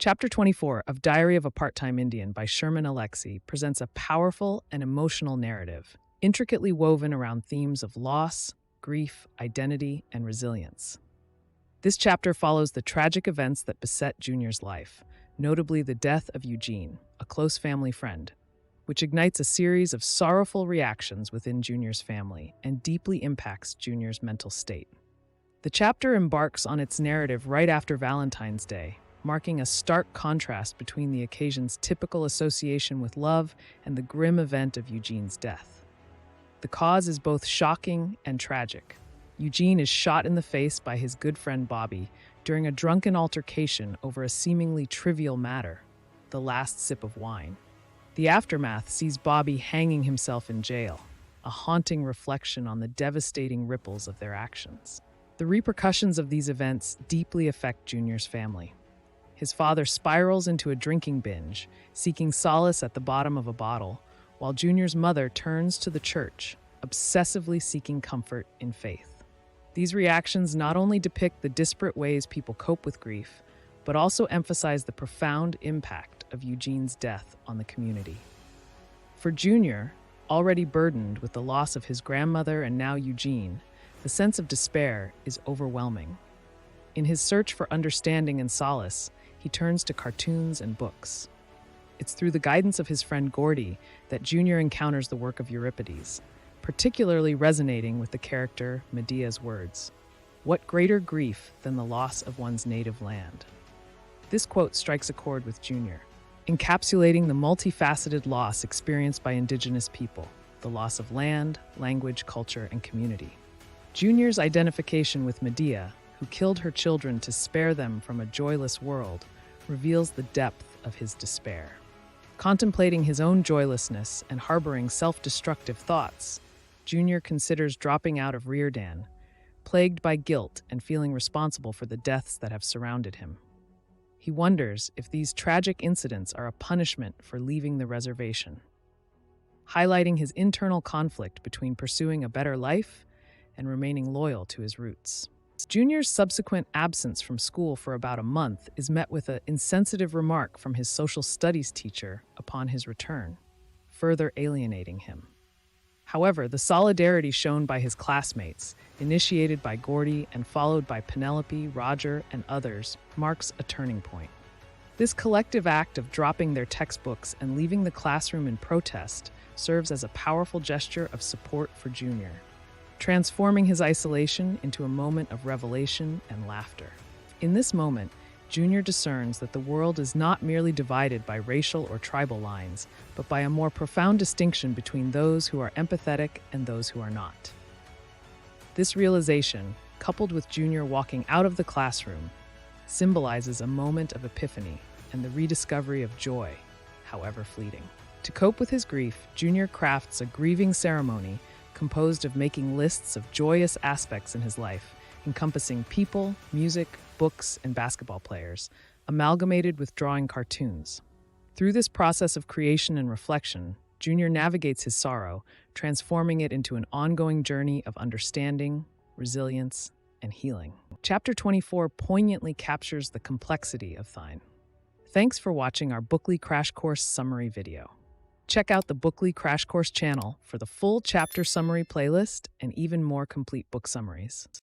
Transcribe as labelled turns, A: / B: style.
A: Chapter 24 of Diary of a Part-Time Indian by Sherman Alexie presents a powerful and emotional narrative, intricately woven around themes of loss, grief, identity, and resilience. This chapter follows the tragic events that beset Junior's life, notably the death of Eugene, a close family friend, which ignites a series of sorrowful reactions within Junior's family and deeply impacts Junior's mental state. The chapter embarks on its narrative right after Valentine's Day, marking a stark contrast between the occasion's typical association with love and the grim event of Eugene's death. The cause is both shocking and tragic. Eugene is shot in the face by his good friend Bobby during a drunken altercation over a seemingly trivial matter, the last sip of wine. The aftermath sees Bobby hanging himself in jail, a haunting reflection on the devastating ripples of their actions. The repercussions of these events deeply affect Junior's family. His father spirals into a drinking binge, seeking solace at the bottom of a bottle, while Junior's mother turns to the church, obsessively seeking comfort in faith. These reactions not only depict the disparate ways people cope with grief, but also emphasize the profound impact of Eugene's death on the community. For Junior, already burdened with the loss of his grandmother and now Eugene, the sense of despair is overwhelming. In his search for understanding and solace, he turns to cartoons and books. It's through the guidance of his friend Gordy that Junior encounters the work of Euripides, particularly resonating with the character Medea's words, "What greater grief than the loss of one's native land?" This quote strikes a chord with Junior, encapsulating the multifaceted loss experienced by Indigenous people, the loss of land, language, culture, and community. Junior's identification with Medea, who killed her children to spare them from a joyless world, reveals the depth of his despair. Contemplating his own joylessness and harboring self-destructive thoughts, Junior considers dropping out of Reardan, plagued by guilt and feeling responsible for the deaths that have surrounded him. He wonders if these tragic incidents are a punishment for leaving the reservation, highlighting his internal conflict between pursuing a better life and remaining loyal to his roots. Junior's subsequent absence from school for about a month is met with an insensitive remark from his social studies teacher upon his return, further alienating him. However, the solidarity shown by his classmates, initiated by Gordy and followed by Penelope, Roger, and others, marks a turning point. This collective act of dropping their textbooks and leaving the classroom in protest serves as a powerful gesture of support for Junior, transforming his isolation into a moment of revelation and laughter. In this moment, Junior discerns that the world is not merely divided by racial or tribal lines, but by a more profound distinction between those who are empathetic and those who are not. This realization, coupled with Junior walking out of the classroom, symbolizes a moment of epiphany and the rediscovery of joy, however fleeting. To cope with his grief, Junior crafts a grieving ceremony composed of making lists of joyous aspects in his life, encompassing people, music, books, and basketball players, amalgamated with drawing cartoons. Through this process of creation and reflection, Junior navigates his sorrow, transforming it into an ongoing journey of understanding, resilience, and healing. Chapter 24 poignantly captures the complexity of Thine. Thanks for watching our Bookly Crash Course summary video. Check out the Bookly Crash Course channel for the full chapter summary playlist and even more complete book summaries.